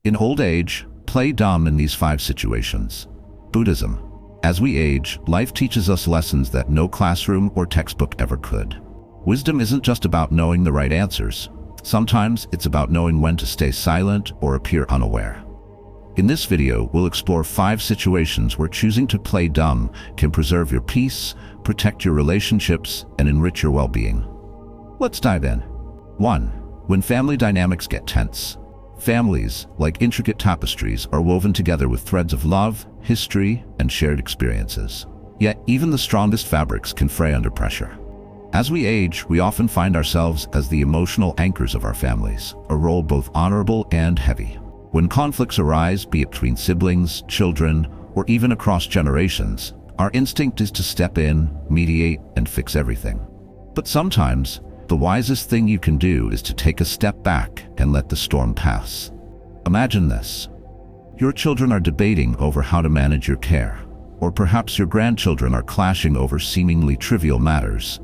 In old age, play dumb in these 5 situations. Buddhism. As we age, life teaches us lessons that no classroom or textbook ever could. Wisdom isn't just about knowing the right answers. Sometimes it's about knowing when to stay silent or appear unaware. In this video, we'll explore 5 situations where choosing to play dumb can preserve your peace, protect your relationships, and enrich your well-being. Let's dive in. 1. When family dynamics get tense. Families, like intricate tapestries, are woven together with threads of love, history, and shared experiences. Yet, even the strongest fabrics can fray under pressure. As we age, we often find ourselves as the emotional anchors of our families, a role both honorable and heavy. When conflicts arise, be it between siblings, children, or even across generations, our instinct is to step in, mediate, and fix everything. But sometimes, the wisest thing you can do is to take a step back and let the storm pass. Imagine this. Your children are debating over how to manage your care, or perhaps your grandchildren are clashing over seemingly trivial matters.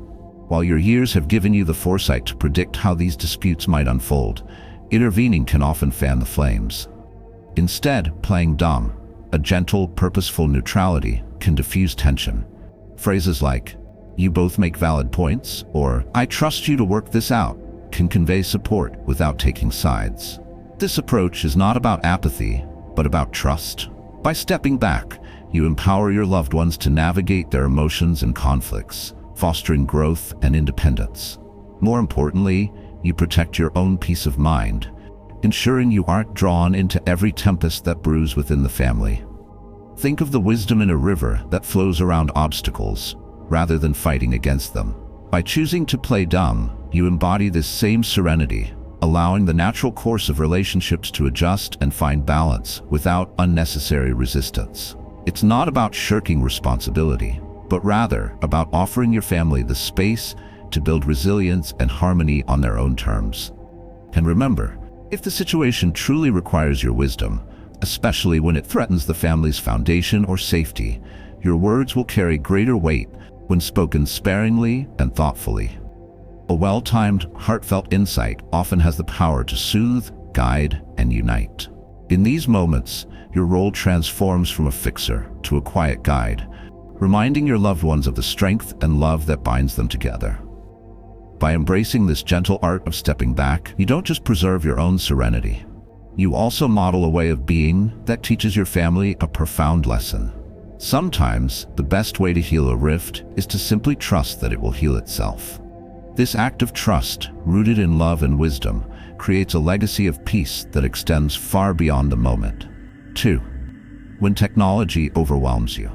While your years have given you the foresight to predict how these disputes might unfold, intervening can often fan the flames. Instead, playing dumb, a gentle, purposeful neutrality, can diffuse tension. Phrases like, "You both make valid points," or "I trust you to work this out," can convey support without taking sides. This approach is not about apathy, but about trust. By stepping back, you empower your loved ones to navigate their emotions and conflicts, fostering growth and independence. More importantly, you protect your own peace of mind, ensuring you aren't drawn into every tempest that brews within the family. Think of the wisdom in a river that flows around obstacles, rather than fighting against them. By choosing to play dumb, you embody this same serenity, allowing the natural course of relationships to adjust and find balance without unnecessary resistance. It's not about shirking responsibility, but rather about offering your family the space to build resilience and harmony on their own terms. And remember, if the situation truly requires your wisdom, especially when it threatens the family's foundation or safety, your words will carry greater weight when spoken sparingly and thoughtfully. A well-timed, heartfelt insight often has the power to soothe, guide, and unite. In these moments, your role transforms from a fixer to a quiet guide, reminding your loved ones of the strength and love that binds them together. By embracing this gentle art of stepping back, you don't just preserve your own serenity. You also model a way of being that teaches your family a profound lesson. Sometimes, the best way to heal a rift is to simply trust that it will heal itself. This act of trust, rooted in love and wisdom, creates a legacy of peace that extends far beyond the moment. 2. When technology overwhelms you.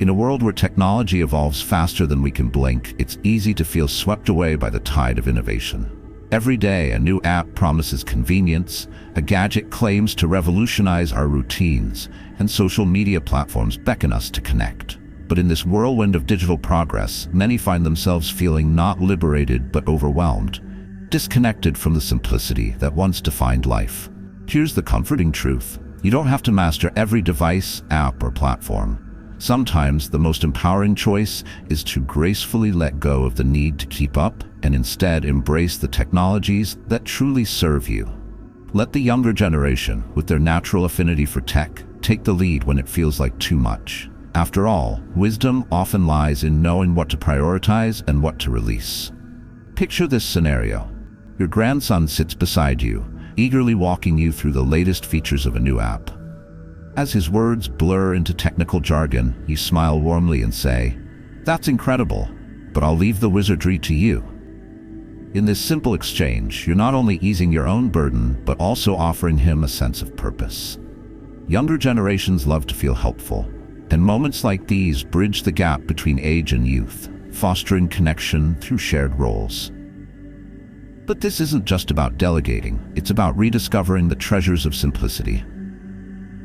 In a world where technology evolves faster than we can blink, it's easy to feel swept away by the tide of innovation. Every day, a new app promises convenience, a gadget claims to revolutionize our routines, and social media platforms beckon us to connect. But in this whirlwind of digital progress, many find themselves feeling not liberated but overwhelmed, disconnected from the simplicity that once defined life. Here's the comforting truth. You don't have to master every device, app, or platform. Sometimes the most empowering choice is to gracefully let go of the need to keep up and instead embrace the technologies that truly serve you. Let the younger generation, with their natural affinity for tech, take the lead when it feels like too much. After all, wisdom often lies in knowing what to prioritize and what to release. Picture this scenario. Your grandson sits beside you, eagerly walking you through the latest features of a new app. As his words blur into technical jargon, you smile warmly and say, "That's incredible, but I'll leave the wizardry to you." In this simple exchange, you're not only easing your own burden, but also offering him a sense of purpose. Younger generations love to feel helpful, and moments like these bridge the gap between age and youth, fostering connection through shared roles. But this isn't just about delegating, it's about rediscovering the treasures of simplicity.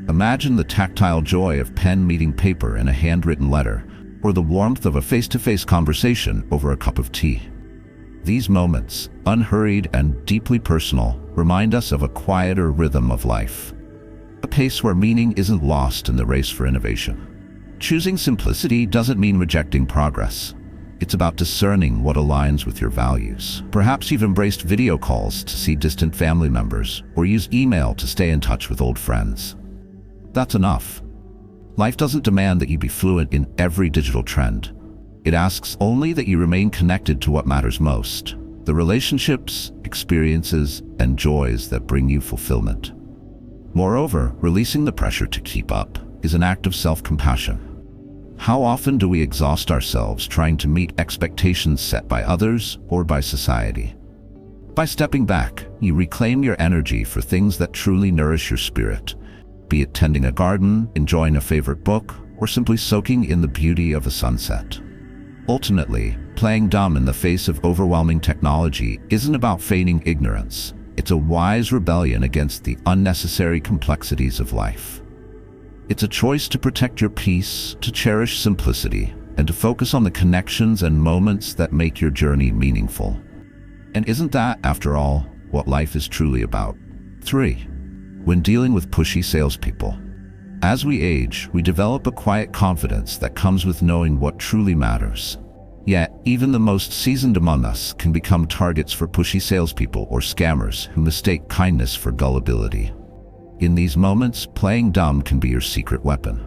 Imagine the tactile joy of pen meeting paper in a handwritten letter, or the warmth of a face-to-face conversation over a cup of tea. These moments, unhurried and deeply personal, remind us of a quieter rhythm of life, a pace where meaning isn't lost in the race for innovation. Choosing simplicity doesn't mean rejecting progress. It's about discerning what aligns with your values. Perhaps you've embraced video calls to see distant family members, or use email to stay in touch with old friends. That's enough. Life doesn't demand that you be fluent in every digital trend. It asks only that you remain connected to what matters most: the relationships, experiences, and joys that bring you fulfillment. Moreover, releasing the pressure to keep up is an act of self-compassion. How often do we exhaust ourselves trying to meet expectations set by others or by society? By stepping back, you reclaim your energy for things that truly nourish your spirit, be it tending a garden, enjoying a favorite book, or simply soaking in the beauty of a sunset. Ultimately, playing dumb in the face of overwhelming technology isn't about feigning ignorance. It's a wise rebellion against the unnecessary complexities of life. It's a choice to protect your peace, to cherish simplicity, and to focus on the connections and moments that make your journey meaningful. And isn't that, after all, what life is truly about? 3. When dealing with pushy salespeople. As we age, we develop a quiet confidence that comes with knowing what truly matters. Yet, even the most seasoned among us can become targets for pushy salespeople or scammers who mistake kindness for gullibility. In these moments, playing dumb can be your secret weapon.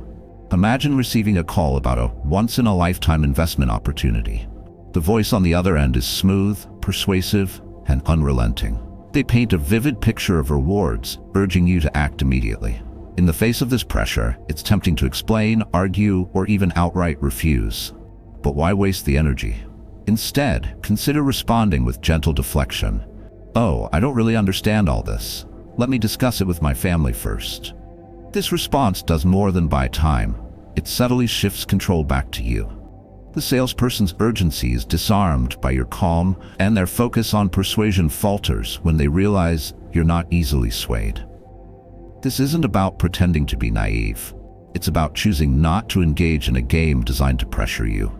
Imagine receiving a call about a once-in-a-lifetime investment opportunity. The voice on the other end is smooth, persuasive, and unrelenting. They paint a vivid picture of rewards, urging you to act immediately. In the face of this pressure, it's tempting to explain, argue, or even outright refuse. But why waste the energy? Instead, consider responding with gentle deflection. "Oh, I don't really understand all this. Let me discuss it with my family first." This response does more than buy time. It subtly shifts control back to you. The salesperson's urgency is disarmed by your calm, and their focus on persuasion falters when they realize you're not easily swayed. This isn't about pretending to be naive. It's about choosing not to engage in a game designed to pressure you.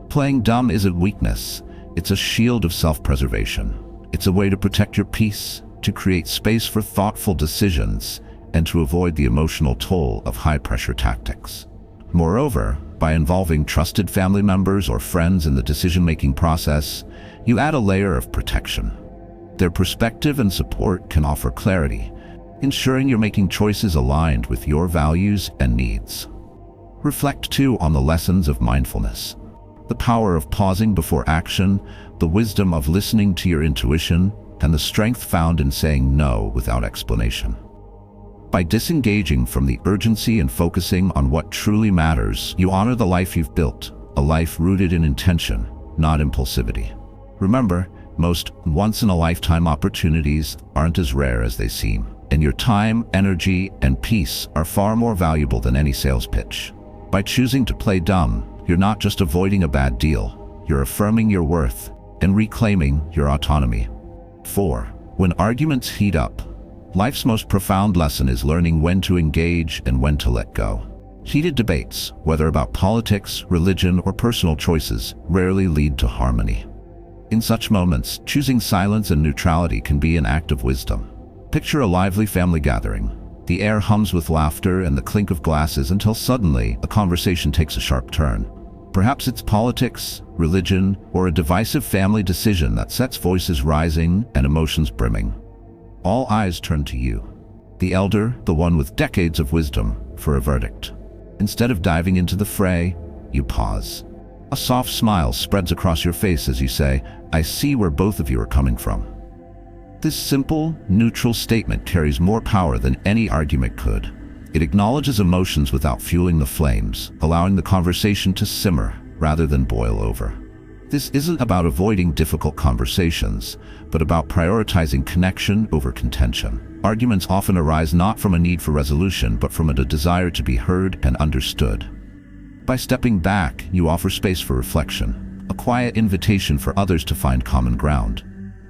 Playing dumb isn't weakness. It's a shield of self-preservation. It's a way to protect your peace, to create space for thoughtful decisions, and to avoid the emotional toll of high-pressure tactics. Moreover, by involving trusted family members or friends in the decision-making process, you add a layer of protection. Their perspective and support can offer clarity, ensuring you're making choices aligned with your values and needs. Reflect too on the lessons of mindfulness. The power of pausing before action, the wisdom of listening to your intuition, and the strength found in saying no without explanation. By disengaging from the urgency and focusing on what truly matters, you honor the life you've built, a life rooted in intention, not impulsivity. Remember, most once-in-a-lifetime opportunities aren't as rare as they seem, and your time, energy, and peace are far more valuable than any sales pitch. By choosing to play dumb, you're not just avoiding a bad deal, you're affirming your worth and reclaiming your autonomy. 4. When arguments heat up. Life's most profound lesson is learning when to engage and when to let go. Heated debates, whether about politics, religion, or personal choices, rarely lead to harmony. In such moments, choosing silence and neutrality can be an act of wisdom. Picture a lively family gathering. The air hums with laughter and the clink of glasses until suddenly a conversation takes a sharp turn. Perhaps it's politics, religion, or a divisive family decision that sets voices rising and emotions brimming. All eyes turn to you, the elder, the one with decades of wisdom, for a verdict. Instead of diving into the fray, you pause. A soft smile spreads across your face as you say, "I see where both of you are coming from." This simple, neutral statement carries more power than any argument could. It acknowledges emotions without fueling the flames, allowing the conversation to simmer rather than boil over. This isn't about avoiding difficult conversations, but about prioritizing connection over contention. Arguments often arise not from a need for resolution, but from a desire to be heard and understood. By stepping back, you offer space for reflection, a quiet invitation for others to find common ground.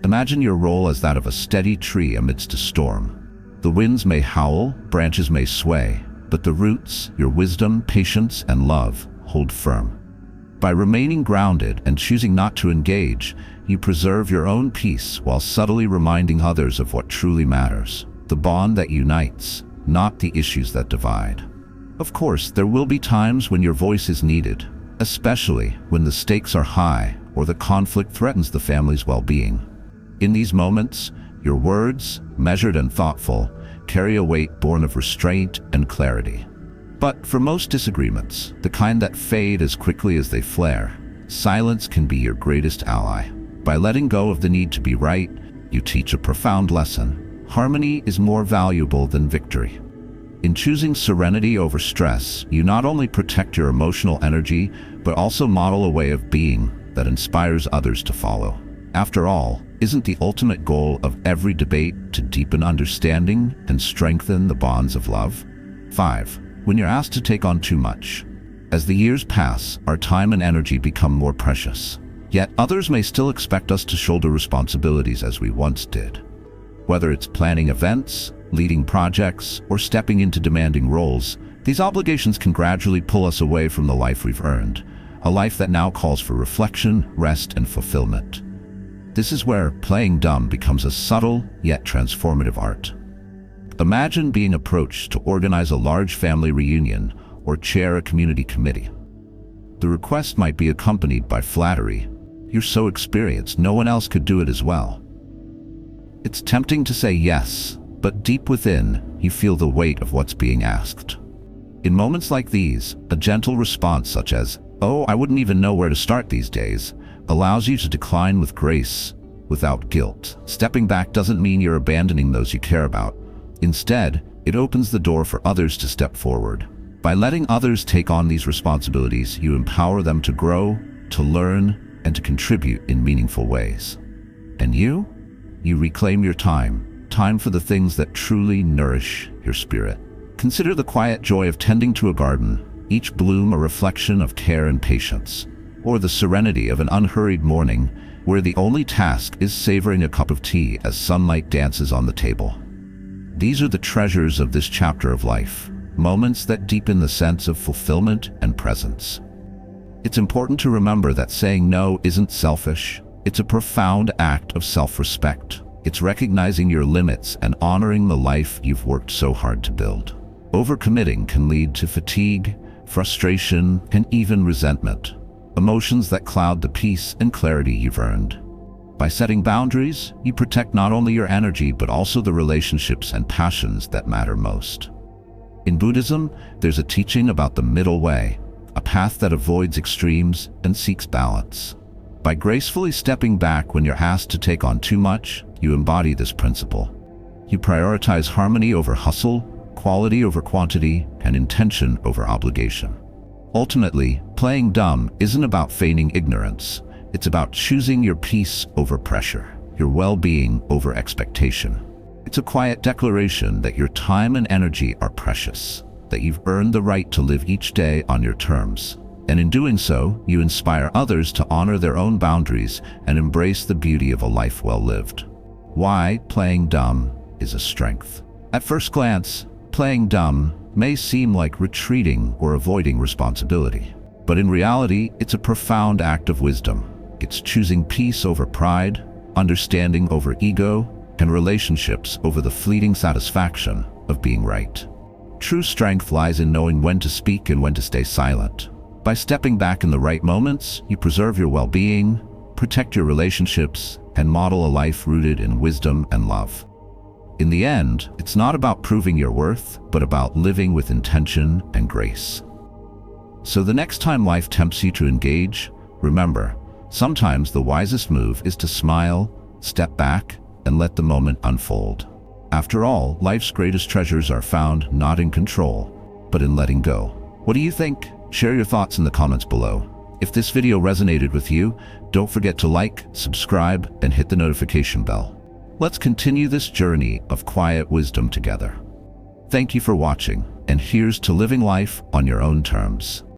Imagine your role as that of a steady tree amidst a storm. The winds may howl, branches may sway, but the roots, your wisdom, patience, and love, hold firm. By remaining grounded and choosing not to engage, you preserve your own peace while subtly reminding others of what truly matters, the bond that unites, not the issues that divide. Of course, there will be times when your voice is needed, especially when the stakes are high or the conflict threatens the family's well-being. In these moments, your words, measured and thoughtful, carry a weight born of restraint and clarity. But for most disagreements, the kind that fade as quickly as they flare, silence can be your greatest ally. By letting go of the need to be right, you teach a profound lesson. Harmony is more valuable than victory. In choosing serenity over stress, you not only protect your emotional energy, but also model a way of being that inspires others to follow. After all, isn't the ultimate goal of every debate to deepen understanding and strengthen the bonds of love? 5. When you're asked to take on too much. As the years pass, our time and energy become more precious. Yet others may still expect us to shoulder responsibilities as we once did. Whether it's planning events, leading projects, or stepping into demanding roles, these obligations can gradually pull us away from the life we've earned, a life that now calls for reflection, rest, and fulfillment. This is where playing dumb becomes a subtle yet transformative art. Imagine being approached to organize a large family reunion or chair a community committee. The request might be accompanied by flattery. "You're so experienced, no one else could do it as well." It's tempting to say yes, but deep within, you feel the weight of what's being asked. In moments like these, a gentle response such as, "Oh, I wouldn't even know where to start these days," allows you to decline with grace, without guilt. Stepping back doesn't mean you're abandoning those you care about. Instead, it opens the door for others to step forward. By letting others take on these responsibilities, you empower them to grow, to learn, and to contribute in meaningful ways. And you? You reclaim your time for the things that truly nourish your spirit. Consider the quiet joy of tending to a garden, each bloom a reflection of care and patience, or the serenity of an unhurried morning where the only task is savoring a cup of tea as sunlight dances on the table. These are the treasures of this chapter of life, moments that deepen the sense of fulfillment and presence. It's important to remember that saying no isn't selfish. It's a profound act of self-respect. It's recognizing your limits and honoring the life you've worked so hard to build. Overcommitting can lead to fatigue, frustration, and even resentment, emotions that cloud the peace and clarity you've earned. By setting boundaries, you protect not only your energy but also the relationships and passions that matter most. In Buddhism, there's a teaching about the middle way, a path that avoids extremes and seeks balance. By gracefully stepping back when you're asked to take on too much, you embody this principle. You prioritize harmony over hustle, quality over quantity, and intention over obligation. Ultimately, playing dumb isn't about feigning ignorance. It's about choosing your peace over pressure, your well-being over expectation. It's a quiet declaration that your time and energy are precious, that you've earned the right to live each day on your terms. And in doing so, you inspire others to honor their own boundaries and embrace the beauty of a life well lived. Why playing dumb is a strength. At first glance, playing dumb may seem like retreating or avoiding responsibility. But in reality, it's a profound act of wisdom. It's choosing peace over pride, understanding over ego, and relationships over the fleeting satisfaction of being right. True strength lies in knowing when to speak and when to stay silent. By stepping back in the right moments, you preserve your well-being, protect your relationships, and model a life rooted in wisdom and love. In the end, it's not about proving your worth, but about living with intention and grace. So the next time life tempts you to engage, remember, sometimes the wisest move is to smile, step back, and let the moment unfold. After all, life's greatest treasures are found not in control, but in letting go. What do you think? Share your thoughts in the comments below. If this video resonated with you, don't forget to like, subscribe, and hit the notification bell. Let's continue this journey of quiet wisdom together. Thank you for watching, and here's to living life on your own terms.